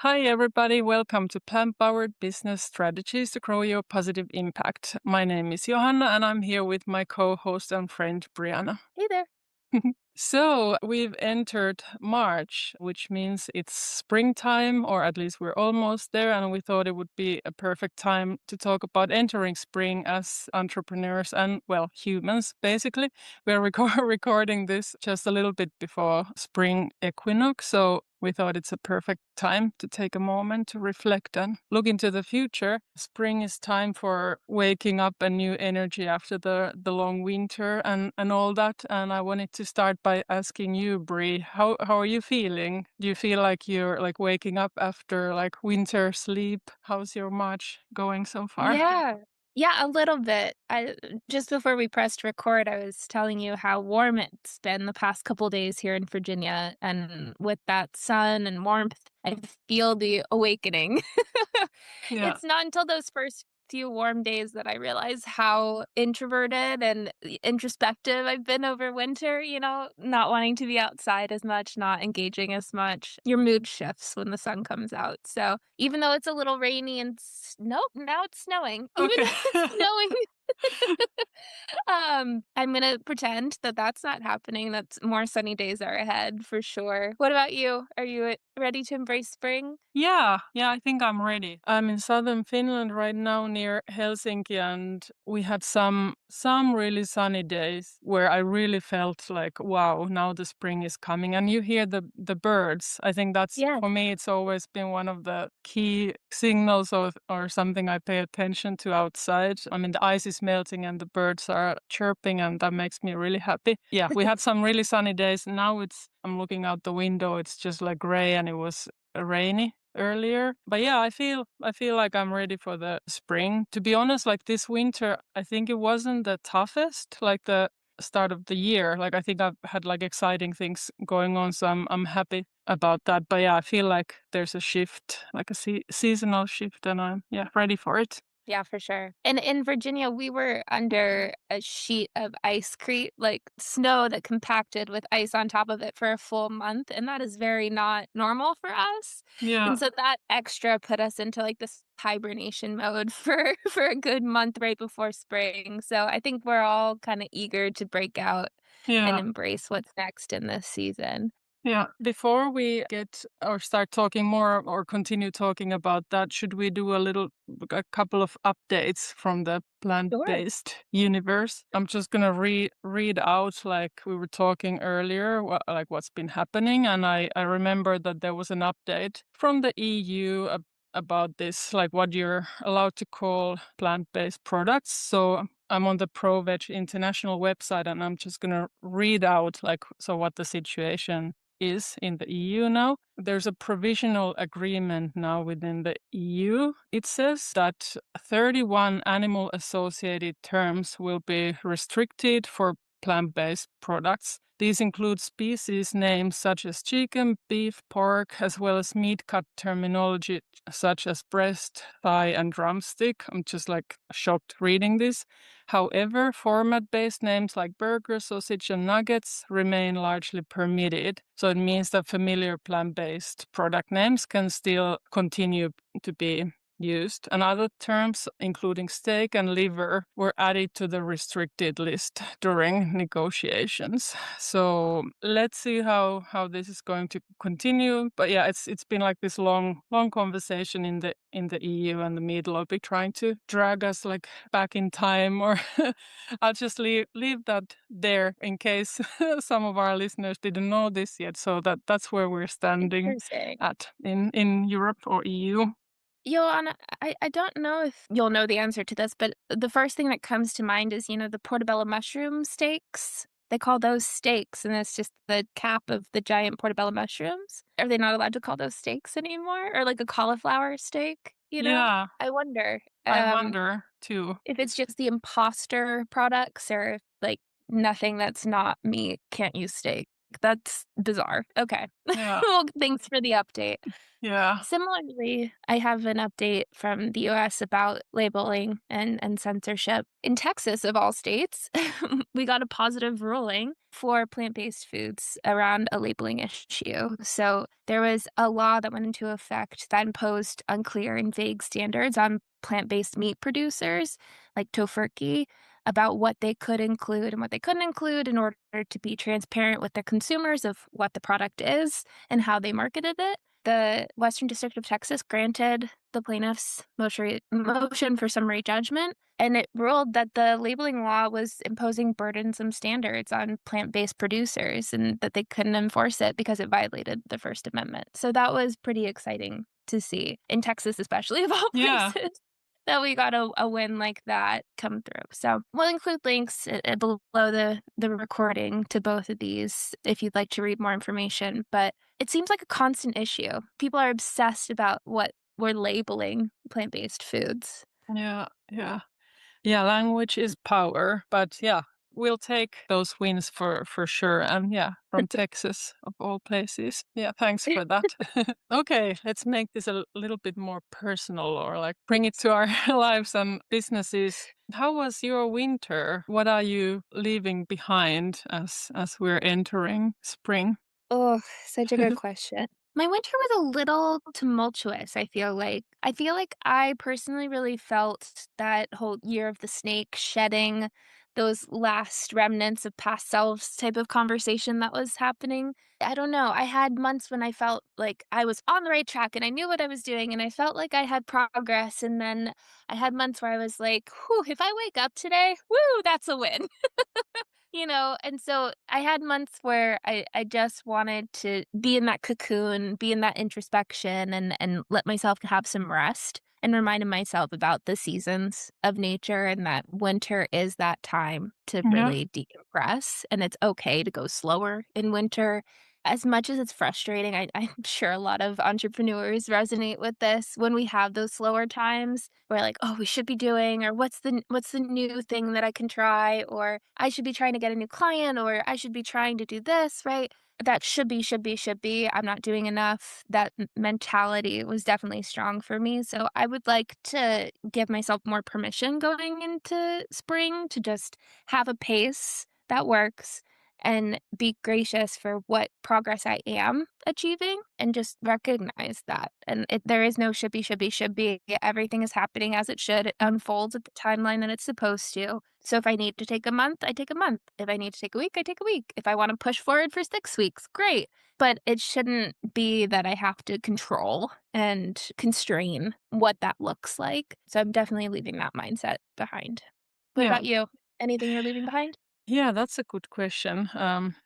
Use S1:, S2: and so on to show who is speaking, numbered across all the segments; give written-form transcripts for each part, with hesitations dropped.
S1: Hi, everybody. Welcome to Plant Powered Business Strategies to Grow Your Positive Impact. My name is Johanna, and I'm here with my co host and friend, Brieanah.
S2: Hey there.
S1: So, we've entered March, which means it's springtime, or at least we're almost there. And we thought it would be a perfect time to talk about entering spring as entrepreneurs and, well, humans, basically. We're recording this just a little bit before spring equinox. So, we thought it's a perfect time to take a moment to reflect and look into the future. Spring is time for waking up a new energy after the long winter and all that. And I wanted to start by asking you, Brie, how are you feeling? Do you feel like you're like waking up after like winter sleep? How's your March going so far?
S2: Yeah. Yeah, a little bit. I just before we pressed record, I was telling you how warm it's been the past couple days here in Virginia, and with that sun and warmth, I feel the awakening.
S1: Yeah.
S2: It's not until those first few warm days that I realize how introverted and introspective I've been over winter, not wanting to be outside as much, not engaging as much. Your mood shifts when the sun comes out. So even though it's a little rainy and nope, now it's snowing. Even
S1: Okay.
S2: though it's snowing, I'm gonna pretend that that's not happening. That's more sunny days are ahead for sure. What about you? Are you ready to embrace spring?
S1: Yeah, I think I'm ready. I'm in southern Finland right now near Helsinki, and we had some really sunny days where I really felt like, wow, now the spring is coming. And you hear the birds. I think that's
S2: Yes.
S1: for me it's always been one of the key signals or something I pay attention to outside. I mean the ice is melting and the birds are chirping and that makes me really happy. Yeah, we had some really sunny days. Now I'm looking out the window, it's just like gray and it was rainy earlier. But yeah, I feel like I'm ready for the spring. To be honest, like this winter, I think it wasn't the toughest, like the start of the year. Like I think I've had like exciting things going on, so I'm happy about that. But yeah, I feel like there's a shift, like a seasonal shift, and I'm ready for it.
S2: Yeah, for sure. And in Virginia, we were under a sheet of ice cream, like snow that compacted with ice on top of it for a full month, and that is very not normal for us.
S1: Yeah,
S2: And so that extra put us into like this hibernation mode for a good month right before spring. So I think we're all kind of eager to break out and
S1: yeah.
S2: embrace what's next in this season.
S1: Yeah, before we get or start talking more or continue talking about that, should we do a couple of updates from the
S2: Sure.
S1: plant-based universe? I'm just gonna read out like we were talking earlier, like what's been happening, and I remember that there was an update from the EU about this, like what you're allowed to call plant-based products. So I'm on the ProVeg International website, and I'm just gonna read out like so what the situation is in the EU now. There's a provisional agreement now within the EU. It says that 31 animal associated terms will be restricted for plant based products. These include species names such as chicken, beef, pork, as well as meat cut terminology such as breast, thigh, and drumstick. I'm just like shocked reading this. However, format-based names like burger, sausage, and nuggets remain largely permitted. So it means that familiar plant-based product names can still continue to be used. And other terms, including steak and liver, were added to the restricted list during negotiations. So let's see how this is going to continue. But yeah, it's been like this long conversation in the EU, and the media will be trying to drag us like back in time, or I'll just leave that there in case some of our listeners didn't know this yet. So that's where we're standing
S2: Interesting.
S1: at in Europe or EU.
S2: Joanna, I don't know if you'll know the answer to this, but the first thing that comes to mind is, the portobello mushroom steaks. They call those steaks, and it's just the cap of the giant portobello mushrooms. Are they not allowed to call those steaks anymore? Or like a cauliflower steak,
S1: Yeah,
S2: I wonder,
S1: I wonder too.
S2: if it's just the imposter products or if, like, nothing that's not meat can't use steak. that's bizarre. Okay.
S1: Yeah.
S2: Well, thanks for the update.
S1: Yeah.
S2: Similarly, I have an update from the US about labeling and censorship. In Texas, of all states, we got a positive ruling for plant-based foods around a labeling issue. So there was a law that went into effect that imposed unclear and vague standards on plant-based meat producers like Tofurkey about what they could include and what they couldn't include in order to be transparent with their consumers of what the product is and how they marketed it. The Western District of Texas granted the plaintiffs' motion for summary judgment, and it ruled that the labeling law was imposing burdensome standards on plant-based producers and that they couldn't enforce it because it violated the First Amendment. So that was pretty exciting to see, in Texas especially, of all
S1: Yeah.
S2: places, that we got a win like that come through. So we'll include links below the recording to both of these if you'd like to read more information. But it seems like a constant issue. People are obsessed about what we're labeling plant-based foods.
S1: Yeah. Yeah. Yeah, language is power, but yeah, we'll take those wins for sure. And yeah, from Texas of all places. Yeah, thanks for that. Okay, let's make this a little bit more personal or like bring it to our lives and businesses. How was your winter? What are you leaving behind as we're entering spring?
S2: Oh, such a good question. My winter was a little tumultuous, I feel like. I feel like I personally really felt that whole year of the snake shedding, those last remnants of past selves type of conversation that was happening. I don't know. I had months when I felt like I was on the right track and I knew what I was doing and I felt like I had progress. And then I had months where I was like, whew, if I wake up today, woo, that's a win. And so I had months where I just wanted to be in that cocoon, be in that introspection and let myself have some rest and reminded myself about the seasons of nature and that winter is that time to
S1: Yeah.
S2: really decompress and it's okay to go slower in winter. As much as it's frustrating, I'm sure a lot of entrepreneurs resonate with this when we have those slower times. We're like, "Oh, we should be doing," or "What's the new thing that I can try?" Or "I should be trying to get a new client," or "I should be trying to do this," right? That should be, should be, should be. I'm not doing enough. That mentality was definitely strong for me. So I would like to give myself more permission going into spring to just have a pace that works and be gracious for what progress I am achieving and just recognize that. And there is no should be, should be, should be. Everything is happening as it should. It unfolds at the timeline that it's supposed to. So if I need to take a month, I take a month. If I need to take a week, I take a week. If I want to push forward for 6 weeks, great. But it shouldn't be that I have to control and constrain what that looks like. So I'm definitely leaving that mindset behind. What
S1: Yeah.
S2: about you? Anything you're leaving behind?
S1: Yeah, that's a good question.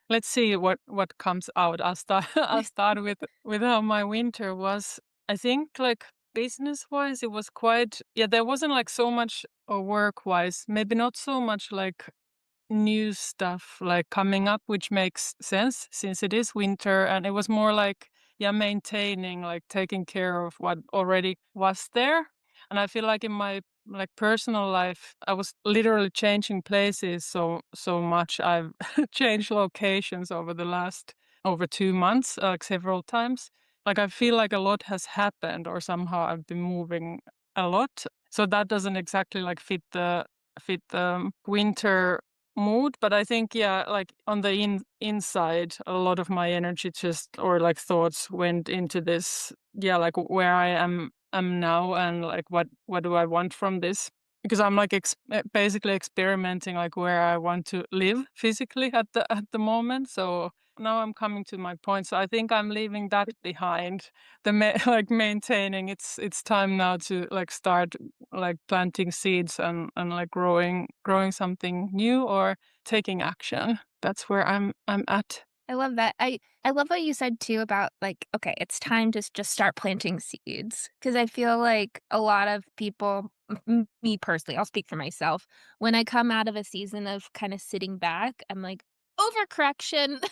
S1: Let's see what comes out. I'll start. I'll start with how my winter was. I think like business wise, it was quite. Yeah, there wasn't like so much or work wise. Maybe not so much like new stuff like coming up, which makes sense since it is winter, and it was more like yeah, maintaining like taking care of what already was there. And I feel like in my like personal life, I was literally changing places so much. I've changed locations over the last over 2 months, like several times. Like I feel like a lot has happened, or somehow I've been moving a lot. So that doesn't exactly like fit the winter mood, but I think yeah, like on the inside, a lot of my energy just or like thoughts went into this. Yeah, like where I am now, and like what do I want from this? Because I'm like basically experimenting like where I want to live physically at the moment. So now I'm coming to my point. So I think I'm leaving that behind. Like maintaining. It's time now to like start like planting seeds and like growing something new or taking action. That's where I'm at.
S2: I love that. I love what you said too about like, okay, it's time to just start planting seeds because I feel like a lot of people, me personally, I'll speak for myself. When I come out of a season of kind of sitting back, I'm like, overcorrection,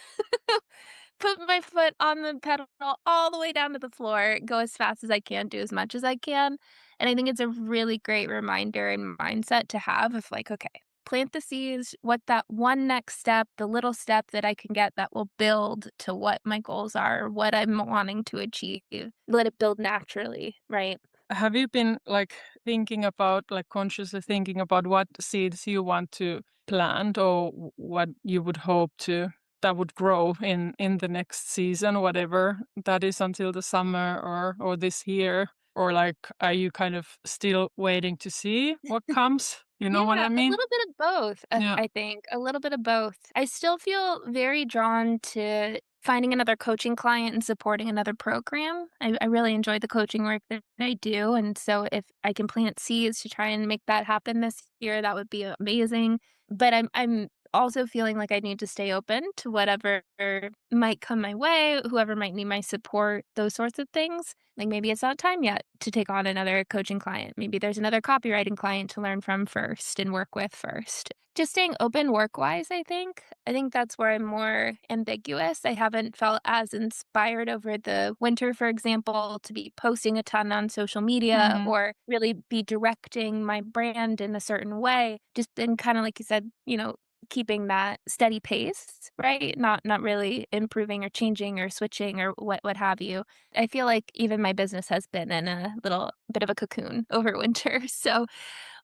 S2: put my foot on the pedal all the way down to the floor, go as fast as I can, do as much as I can. And I think it's a really great reminder and mindset to have of like, okay. plant the seeds, what that one next step, the little step that I can get that will build to what my goals are, what I'm wanting to achieve. Let it build naturally, right?
S1: Have you been like thinking about, like consciously thinking about what seeds you want to plant, or what you would hope to that would grow in the next season, whatever that is, until the summer or this year? Or like, are you kind of still waiting to see what comes? You know what
S2: Yeah,
S1: I
S2: a
S1: mean?
S2: little bit of both,
S1: Yeah.
S2: I think, a little bit of both. I still feel very drawn to finding another coaching client and supporting another program. I really enjoy the coaching work that I do, and so if I can plant seeds to try and make that happen this year, that would be amazing. But I'm also feeling like I need to stay open to whatever might come my way, whoever might need my support, those sorts of things. Like maybe it's not time yet to take on another coaching client. Maybe there's another copywriting client to learn from first and work with first. Just staying open work wise, I think. I think that's where I'm more ambiguous. I haven't felt as inspired over the winter, for example, to be posting a ton on social media
S1: Mhm.
S2: or really be directing my brand in a certain way. Just been kind of like you said, keeping that steady pace, right? Not really improving or changing or switching or what have you. I feel like even my business has been in a little bit of a cocoon over winter. So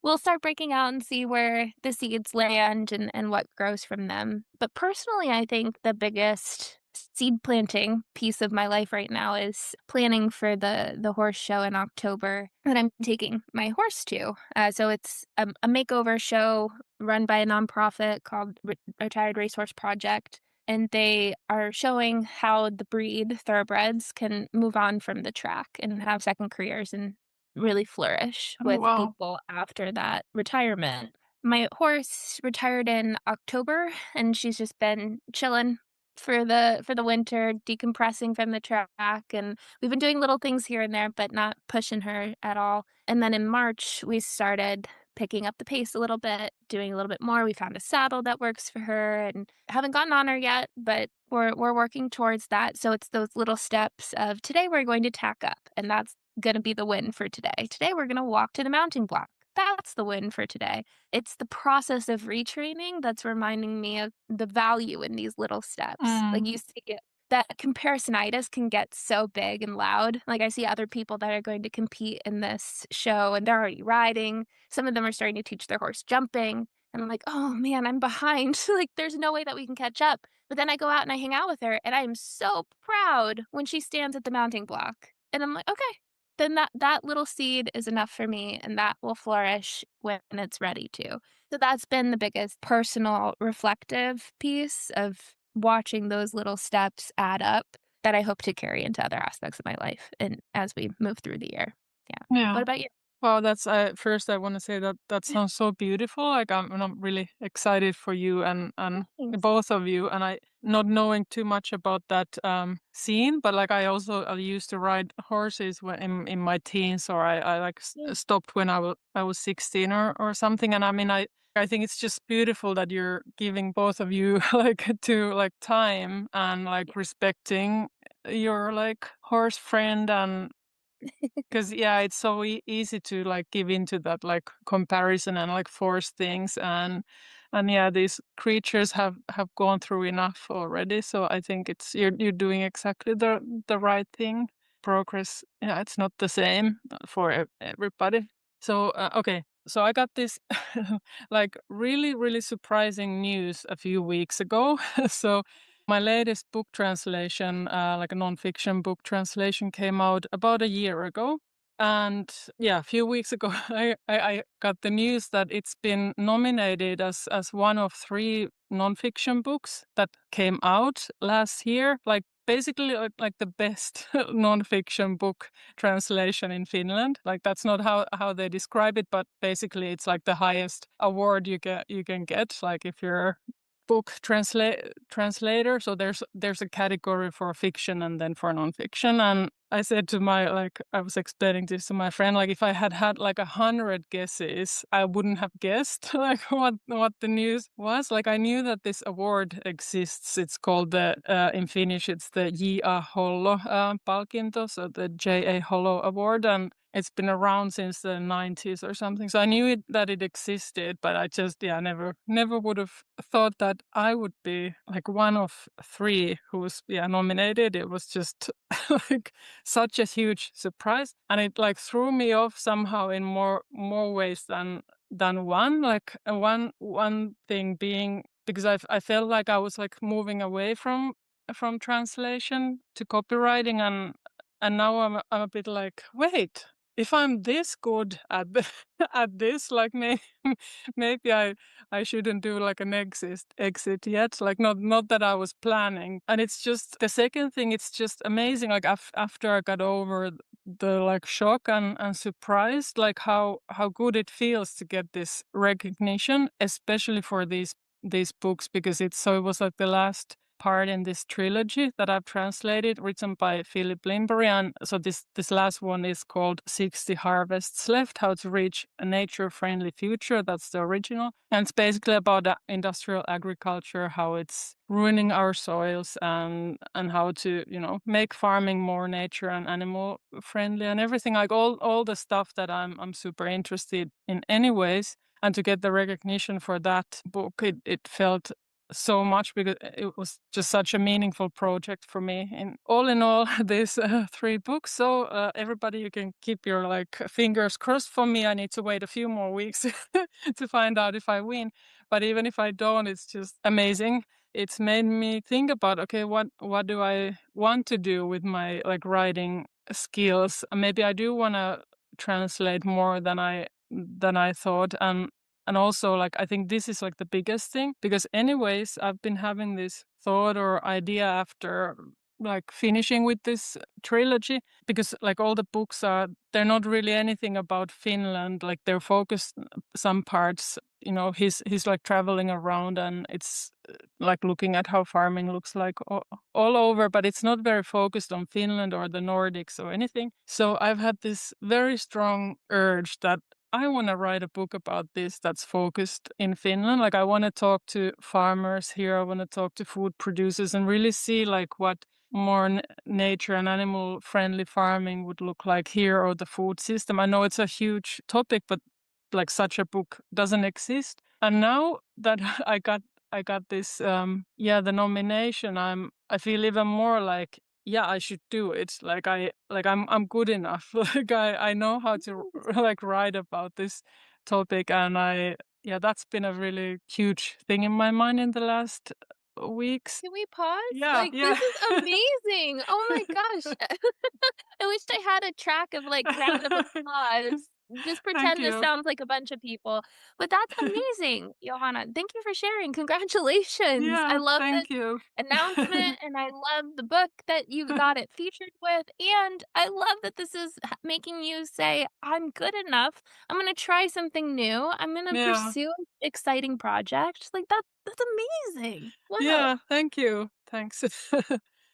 S2: we'll start breaking out and see where the seeds land and what grows from them. But personally, I think the biggest seed planting piece of my life right now is planning for the horse show in October that I'm taking my horse to. So it's a makeover show run by a nonprofit called Retired Racehorse Project. And they are showing how the breed thoroughbreds can move on from the track and have second careers and really flourish
S1: Oh,
S2: with
S1: wow.
S2: people after that retirement. My horse retired in October, and she's just been chilling for the winter, decompressing from the track, and we've been doing little things here and there, but not pushing her at all. And then in March, we started picking up the pace a little bit, doing a little bit more. We found a saddle that works for her and haven't gotten on her yet, but we're working towards that. So it's those little steps of today we're going to tack up, and that's gonna be the win for today. Today we're gonna walk to the mounting block. That's the win for today. It's the process of retraining that's reminding me of the value in these little steps. Like
S1: Mm.
S2: you see it that comparisonitis can get so big and loud. Like I see other people that are going to compete in this show and they're already riding. Some of them are starting to teach their horse jumping. And I'm like, oh man, I'm behind. Like there's no way that we can catch up. But then I go out and I hang out with her and I am so proud when she stands at the mounting block. And I'm like, okay, then that little seed is enough for me and that will flourish when it's ready to. So that's been the biggest personal reflective piece of watching those little steps add up that I hope to carry into other aspects of my life and as we move through the year. Yeah. What
S1: Yeah.
S2: about you?
S1: Well, that's first I want to say that that sounds so beautiful. Like I'm really excited for you and
S2: Thanks.
S1: both of you. And I not knowing too much about that scene, but like I used to ride horses when in my teens, or I like
S2: Mm.
S1: stopped when I was 16 or something. And I mean I think it's just beautiful that you're giving both of you like to like time and like respecting your like horse friend. And because yeah, it's so easy to like give into that like comparison and like force things. And yeah, these creatures have gone through enough already. So I think it's you're doing exactly the right thing. Progress, yeah, it's not the same for everybody. So okay, so I got this like really surprising news a few weeks ago. So my latest book translation, like a nonfiction book translation, came out about a year ago. And yeah, a few weeks ago, I got the news that it's been nominated as one of three nonfiction books that came out last year. Like basically like the best nonfiction book translation in Finland. Like that's not how they describe it, but basically it's like the highest award you can get. Like if you're book translator. So there's a category for fiction and then for nonfiction. And I said to my like, I was explaining this to my friend, like, if I had had, like, 100 guesses, I wouldn't have guessed, like, what the news was. Like, I knew that this award exists. It's called in Finnish, it's the J.A. Hollo, palkinto, so the J.A. Hollo Award, and it's been around since the 90s or something. So I knew that it existed, but I just, yeah, never would have thought that I would be, like, one of 3 who's, yeah, nominated. It was just, like, such a huge surprise, and it like threw me off somehow in more ways than one. Like one thing being because I felt like I was like moving away from translation to copywriting, and now I'm a bit like, wait, if I'm this good at at this, like maybe I shouldn't do like an exit yet. Like not that I was planning. And it's just the second thing, it's just amazing. Like after I got over the like shock and surprise, like how good it feels to get this recognition, especially for these books, because it was like the last part in this trilogy that I've translated, written by Philip Limbury. And so this last one is called 60 Harvests Left, How to Reach a Nature-Friendly Future. That's the original. And it's basically about industrial agriculture, how it's ruining our soils, and how to, make farming more nature and animal friendly and everything, like all the stuff that I'm super interested in anyways. And to get the recognition for that book, it felt so much, because it was just such a meaningful project for me. In all, these 3 books. So everybody, you can keep your like fingers crossed for me. I need to wait a few more weeks to find out if I win. But even if I don't, it's just amazing. It's made me think about, okay, what do I want to do with my like writing skills? Maybe I do want to translate more than I thought, and also, like, I think this is like the biggest thing, because anyways, I've been having this thought or idea after like finishing with this trilogy, because like all the books they're not really anything about Finland. Like they're focused some parts, he's like traveling around, and it's like looking at how farming looks like all over, but it's not very focused on Finland or the Nordics or anything. So I've had this very strong urge that I want to write a book about this that's focused in Finland. Like I want to talk to farmers here. I want to talk to food producers and really see like what more nature and animal friendly farming would look like here, or the food system. I know it's a huge topic, but like such a book doesn't exist. And now that I got this the nomination, I feel even more like, yeah, I should do it. I'm good enough. Like I know how to like write about this topic, and that's been a really huge thing in my mind in the last weeks.
S2: Can we pause?
S1: Yeah,
S2: Like,
S1: yeah.
S2: this is amazing. Oh my gosh. I wished I had a track of, like, round of applause. Just
S1: Thank
S2: pretend this
S1: you.
S2: sounds like a bunch of people. But that's amazing, Johanna. Thank you for sharing. Congratulations. I
S1: Yeah,
S2: love this
S1: thank you.
S2: announcement, and I love the book that you got it featured with, and I love that this is making you say, "I'm good enough. I'm gonna try something new. I'm gonna
S1: Yeah.
S2: pursue an exciting project." Like, that's amazing. Wow.
S1: Yeah, thank you. Thanks.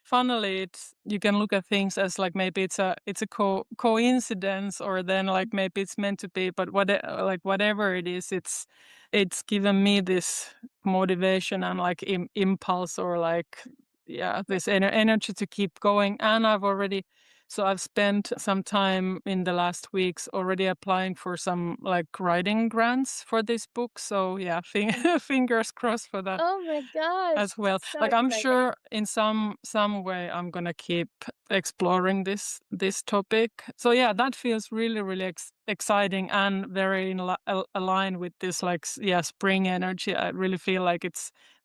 S1: Funnily, it's you can look at things as like maybe it's a coincidence, or then like maybe it's meant to be, but whatever it is, it's given me this motivation and like impulse, or like, yeah, this energy to keep going. And I've spent some time in the last weeks already applying for some like writing grants for this book. So yeah, fingers crossed for that
S2: Oh my gosh,
S1: as well.
S2: so
S1: Like I'm
S2: exciting.
S1: sure in some way I'm gonna keep exploring this topic. So yeah, that feels really really exciting, and very aligned with this like spring energy. I really feel like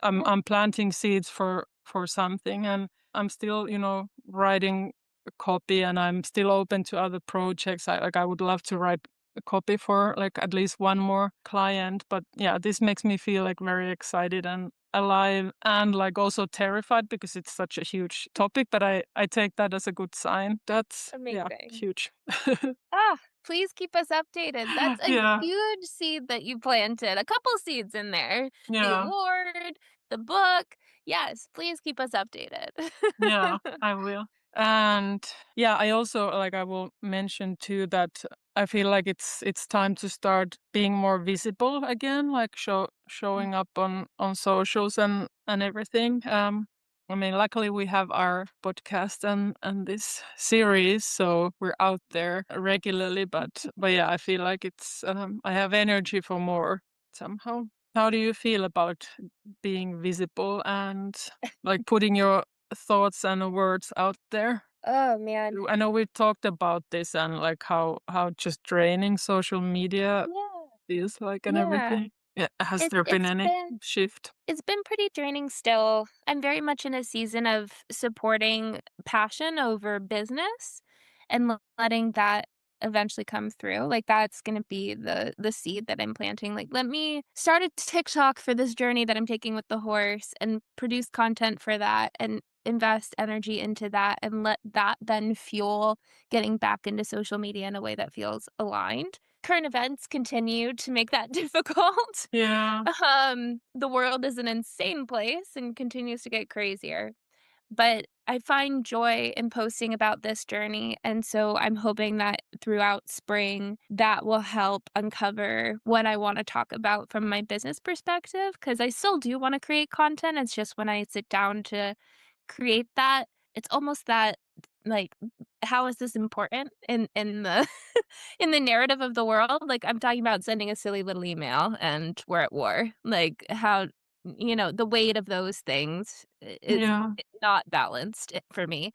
S1: I'm planting seeds for something, and I'm still writing a copy, and I'm still open to other projects. I would love to write a copy for like at least one more client, but yeah, this makes me feel like very excited and alive, and like also terrified, because it's such a huge topic, but I take that as a good sign. That's, yeah,
S2: Amazing.
S1: huge.
S2: Ah, please keep us updated. That's a
S1: Yeah,
S2: huge seed that you planted. A couple seeds in there. The
S1: yeah,
S2: award, the book. Yes, please keep us updated.
S1: yeah, I will. And yeah, I also like I will mention too that I feel like it's time to start being more visible again, like showing up on socials and everything. I mean, luckily we have our podcast and this series, so we're out there regularly. But yeah, I feel like it's I have energy for more somehow. How do you feel about being visible and like putting your thoughts and words out there?
S2: Oh, man.
S1: I know we've talked about this and like how just draining social media
S2: Yeah,
S1: feels like and
S2: yeah.
S1: everything. Yeah, has
S2: It's
S1: there been
S2: it's
S1: any
S2: been
S1: shift?
S2: It's been pretty draining still. I'm very much in a season of supporting passion over business and letting that eventually come through. Like that's going to be the seed that I'm planting. Like let me start a TikTok for this journey that I'm taking with the horse and produce content for that and invest energy into that and let that then fuel getting back into social media in a way that feels aligned. Current events continue to make that difficult.
S1: Yeah.
S2: The world is an insane place and continues to get crazier. But I find joy in posting about this journey, and so I'm hoping that throughout spring, that will help uncover what I wanna talk about from my business perspective. Because I still do wanna create content, it's just when I sit down to create that, it's almost that, like, how is this important in the in the narrative of the world? Like, I'm talking about sending a silly little email and we're at war. Like, how the weight of those things is
S1: Yeah.
S2: not balanced for me.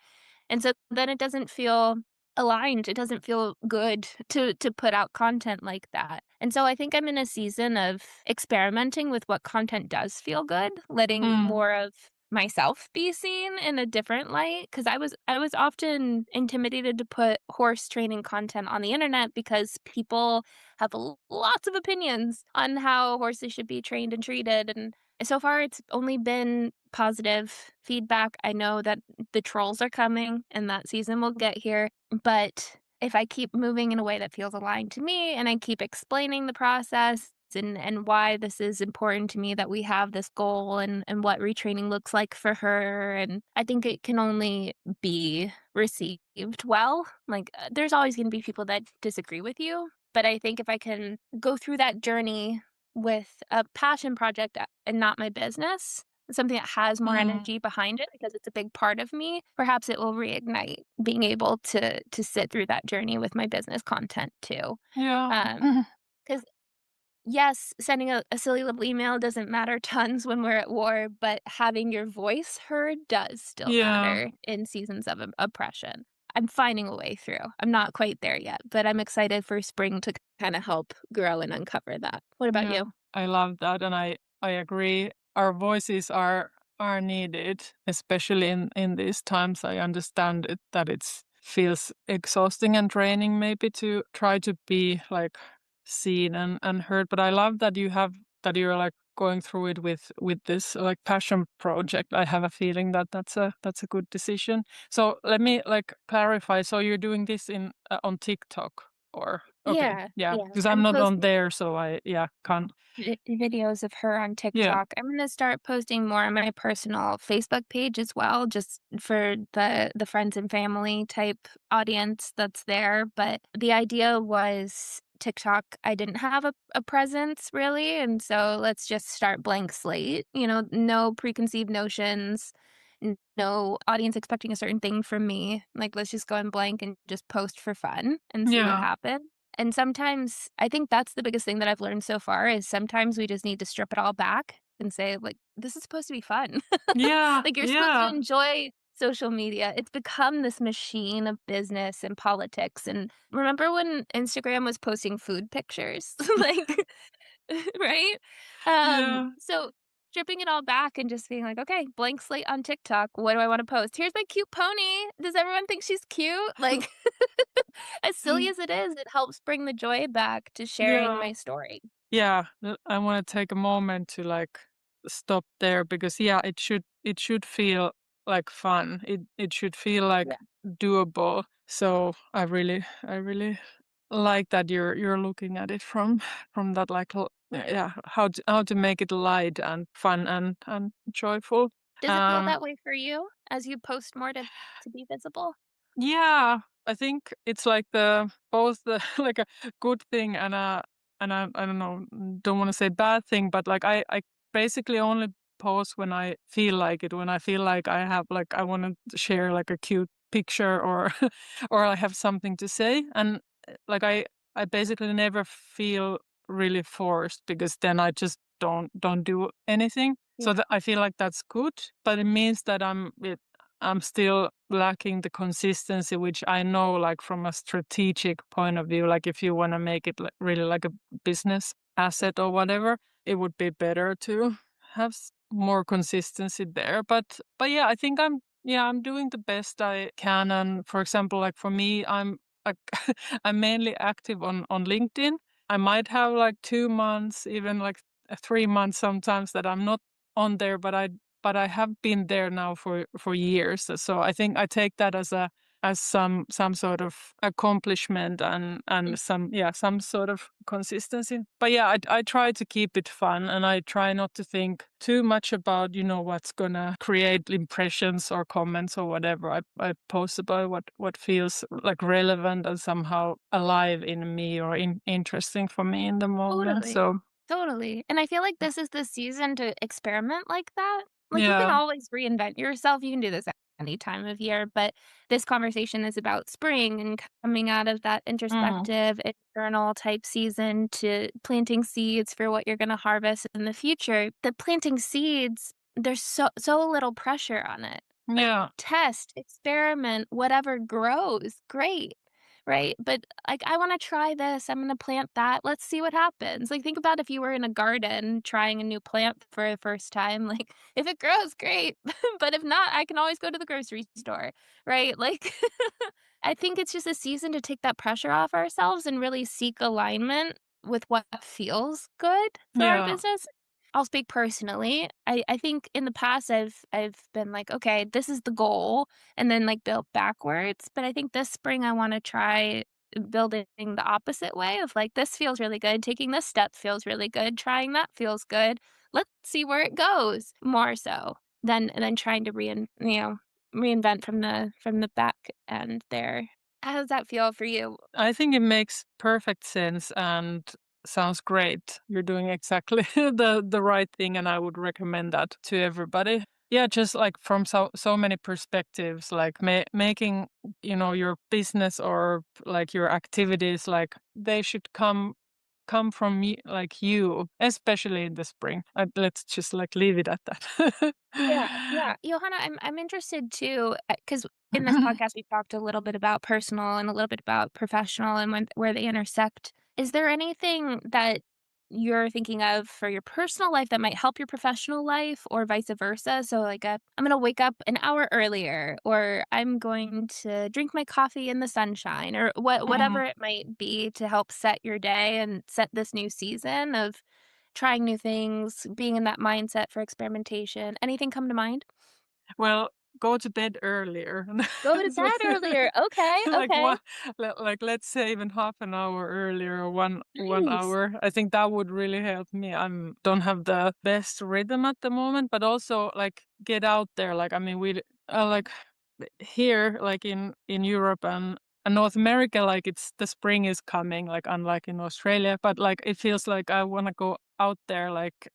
S2: And so then it doesn't feel aligned. It doesn't feel good to put out content like that. And so I think I'm in a season of experimenting with what content does feel good, letting
S1: Mm.
S2: more of myself be seen in a different light because I was often intimidated to put horse training content on the internet because people have lots of opinions on how horses should be trained and treated, and so far it's only been positive feedback. I know that the trolls are coming and that season will get here, but if I keep moving in a way that feels aligned to me and I keep explaining the process and why this is important to me that we have this goal and what retraining looks like for her, and I think it can only be received well. Like there's always going to be people that disagree with you, but I think if I can go through that journey with a passion project and not my business, something that has more
S1: Mm.
S2: energy behind it because it's a big part of me, perhaps it will reignite being able to sit through that journey with my business content too.
S1: Yeah.
S2: Um, because yes, sending a silly little email doesn't matter tons when we're at war, but having your voice heard does still
S1: Yeah.
S2: matter in seasons of oppression. I'm finding a way through. I'm not quite there yet, but I'm excited for spring to kind of help grow and uncover that. What about
S1: Yeah.
S2: you?
S1: I love that and I agree. Our voices are needed, especially in these times. I understand it that it's feels exhausting and draining maybe to try to be like seen and heard. But I love that you're like going through it with this like passion project. I have a feeling that that's a good decision. So let me like clarify. So you're doing this in on TikTok or okay,
S2: Yeah,
S1: yeah,
S2: yeah.
S1: because I'm
S2: I'm
S1: not on
S2: posting
S1: there, so I yeah can't.
S2: videos of her on
S1: Yeah,
S2: TikTok. I'm gonna start posting more on my personal Facebook page as well, just for the friends and family type audience that's there. But the idea was TikTok, I didn't have a presence really, and so let's just start blank slate. No preconceived notions, no audience expecting a certain thing from me. Like let's just go in blank and just post for fun and see what
S1: yeah,
S2: happens. And sometimes I think that's the biggest thing that I've learned so far is sometimes we just need to strip it all back and say, like, this is supposed to be fun.
S1: yeah,
S2: Like, you're supposed to
S1: yeah,
S2: enjoy social media. It's become this machine of business and politics. And remember when Instagram was posting food pictures? Like, right?
S1: yeah.
S2: So stripping it all back and just being like, okay, blank slate on TikTok. What do I want to post? Here's my cute pony. Does everyone think she's cute? Like, as silly as it is, it helps bring the joy back to sharing
S1: Yeah.
S2: my story.
S1: Yeah, I want to take a moment to like stop there because yeah, it should feel like fun. It should feel like
S2: Yeah.
S1: doable. So I really like that you're looking at it from that like yeah how to make it light and fun and joyful.
S2: Does it feel
S1: Um,
S2: that way for you as you post more to be visible?
S1: yeah, I think it's like the both the like a good thing and I don't know, don't want to say bad thing, but like I basically only post when I feel like it, when I feel like I have like I want to share like a cute picture or or I have something to say, and like I basically never feel really forced because then I just don't do anything. So
S2: Yeah.
S1: that I feel like that's good, but it means that I'm still lacking the consistency, which I know, like from a strategic point of view, like if you want to make it like, really like a business asset or whatever, it would be better to have more consistency there. But yeah, I think I'm doing the best I can. And for example, like for me, I'm like I'm mainly active on LinkedIn. I might have like 2 months, even like 3 months sometimes that I'm not on there, but I have been there now for years. So I think I take that as some sort of accomplishment and some sort of consistency. But yeah, I try to keep it fun and I try not to think too much about what's gonna create impressions or comments or whatever. I post about what feels like relevant and somehow alive in me or interesting for me in the moment.
S2: Totally.
S1: So
S2: Totally. And I feel like this is the season to experiment like that. Like, you can
S1: yeah.
S2: always reinvent yourself. You can do this at any time of year, but this conversation is about spring and coming out of that
S1: Mm,
S2: introspective, internal type season to planting seeds for what you're going to harvest in the future. The planting seeds, there's so little pressure on it. Like,
S1: yeah.
S2: test, experiment, whatever grows, great. Right? But, like, "I wanna try this, I'm gonna plant that, let's see what happens." Like, think about if you were in a garden trying a new plant for the first time, like, if it grows, great, but if not, I can always go to the grocery store, right? Like, I think it's just a season to take that pressure off ourselves and really seek alignment with what feels good for our
S1: Yeah.
S2: business. I'll speak personally. I think in the past, I've been like, "Okay, this is the goal," and then, like, build backwards, but I think this spring I wanna try building the opposite way of, like, "This feels really good, taking this step feels really good, trying that feels good. Let's see where it goes," more so than trying to reinvent from the back end there. How does that feel for you?
S1: I think it makes perfect sense and sounds great. You're doing exactly the right thing, and I would recommend that to everybody. Yeah, just like from so many perspectives, like making your business or like your activities, like they should come from me, like you, especially in the spring. Let's just like leave it at that.
S2: Yeah, yeah. Johanna, I'm interested too, because in this podcast, we talked a little bit about personal and a little bit about professional and where they intersect. Is there anything that you're thinking of for your personal life that might help your professional life or vice versa? So, like, I'm going to wake up an hour earlier, or I'm going to drink my coffee in the sunshine, or
S1: Mm.
S2: whatever it might be to help set your day and set this new season of trying new things, being in that mindset for experimentation. Anything come to mind?
S1: Well, go to bed earlier.
S2: Go to
S1: So,
S2: bed earlier. Okay,
S1: like
S2: okay.
S1: what, like let's say even half an hour earlier or one
S2: Nice.
S1: hour. I think that would really help me. I don't have the best rhythm at the moment, but also like get out there. Like I mean, we like here, like in Europe and North America, like it's the spring is coming, like unlike in Australia. But like it feels like I want to go out there, like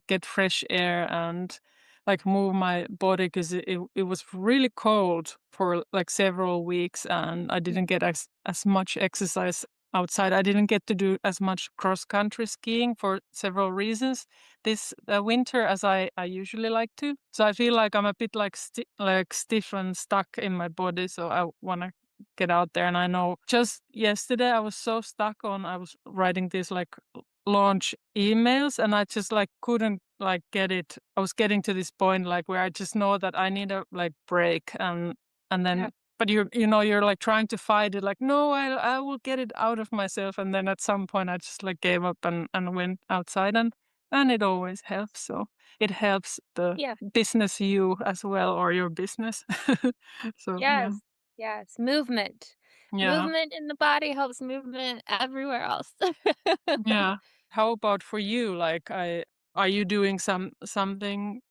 S1: get fresh air and like move my body because it was really cold for like several weeks and I
S2: Yeah,
S1: didn't get as much exercise outside. I didn't get to do as much cross country skiing for several reasons this winter as I usually like to. So I feel like I'm a bit like like stiff and stuck in my body. So I want to get out there. And I know just yesterday I was so stuck on. I was writing this like launch emails and I just like couldn't like get it. I was getting to this point like where I just know that I need a like break and
S2: yeah,
S1: then but you're like trying to fight it like no I will get it out of myself and then at some point I just like gave up and went outside and it always helps. So it helps the
S2: yeah.
S1: business you as well or your business. So yeah.
S2: Yes, yes. Movement.
S1: Yeah.
S2: Movement in the body helps movement everywhere else.
S1: Yeah. How about for you? Like are you doing something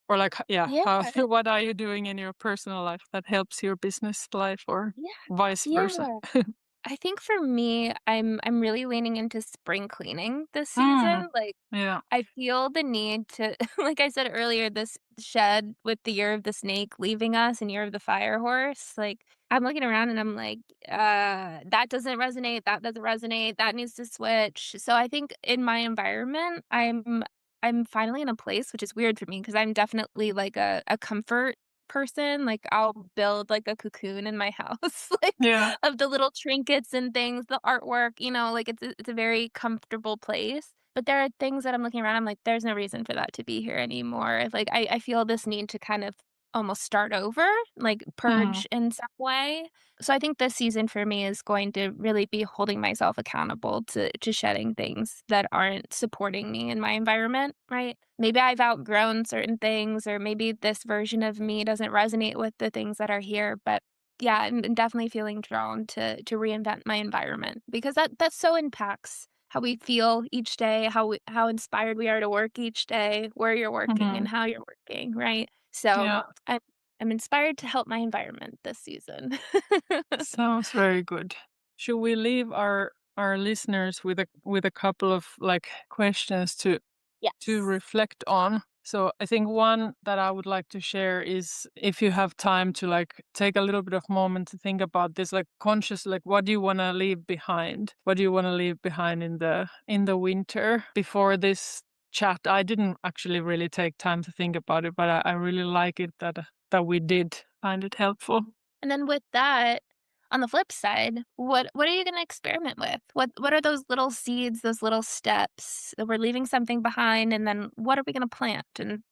S1: Or like, yeah,
S2: Yeah,
S1: how what are you doing in your personal life that helps your business life or
S2: yeah,
S1: vice versa?
S2: yeah. I think for me, I'm really leaning into spring cleaning this
S1: Mm,
S2: season, like,
S1: yeah.
S2: I feel the need to like I said earlier, this shed with the Year of the Snake leaving us and Year of the Fire Horse, like, I'm looking around and I'm like, that doesn't resonate, that doesn't resonate, that needs to switch." So I think in my environment, I'm finally in a place, which is weird for me because 'cause I'm definitely like a comfort person, like, I'll build, like, a cocoon in my house, like,
S1: Yeah.
S2: of the little trinkets and things, the artwork, like, it's a very comfortable place, but there are things that I'm looking around, I'm like, "There's no reason for that to be here anymore." Like, I feel this need to kind of almost start over, like,
S1: Mhm.
S2: purge in some way. So I think this season for me is going to really be holding myself accountable to shedding things that aren't supporting me in my environment, right? Maybe I've outgrown certain things, or maybe this version of me doesn't resonate with the things that are here. But yeah, I'm definitely feeling drawn to reinvent my environment because that so impacts how we feel each day, how inspired we are to work each day, where you're working and
S1: Mhm.
S2: how you're working, right? So
S1: Yeah.
S2: I'm I'm inspired to help my environment this season.
S1: Sounds very good. Should we leave our listeners with a couple of like questions to
S2: Yes.
S1: reflect on? So I think one that I would like to share is if you have time to like take a little bit of moment to think about this, like conscious, like what do you want to leave behind? What do you want to leave behind in the winter? Before this chat, I didn't actually really take time to think about it, but I really like it that we did find it helpful.
S2: And then with that, on the flip side, what are you gonna experiment with? What are those little seeds, those little steps that we're leaving something behind, and then what are we gonna plant and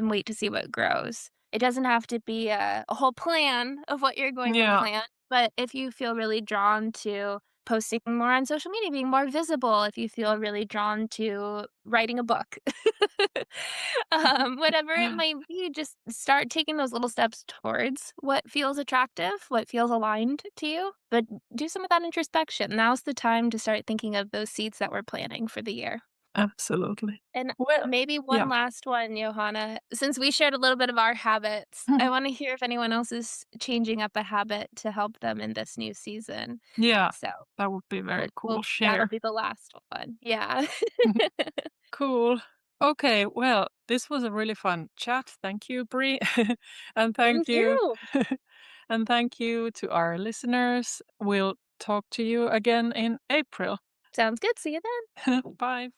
S2: wait to see what grows? It doesn't have to be a whole plan of what you're going to
S1: Yeah.
S2: plant, but if you feel really drawn to posting more on social media, being more visible, if you feel really drawn to writing a book, whatever it might be, just start taking those little steps towards what feels attractive, what feels aligned to you, but do some of that introspection. Now's the time to start thinking of those seeds that we're planting for the year.
S1: Absolutely.
S2: And
S1: Well,
S2: maybe one
S1: yeah.
S2: last one, Johanna. Since we shared a little bit of our habits, I want to hear if anyone else is changing up a habit to help them in this new season.
S1: Yeah,
S2: So
S1: that would be very cool.
S2: that'll
S1: Share.
S2: be the last one. Yeah.
S1: Cool. Okay, well, this was a really fun chat. Thank you, Brie. And thank
S2: Thank
S1: you.
S2: you.
S1: And thank you to our listeners. We'll talk to you again in April.
S2: Sounds good. See you then.
S1: Bye.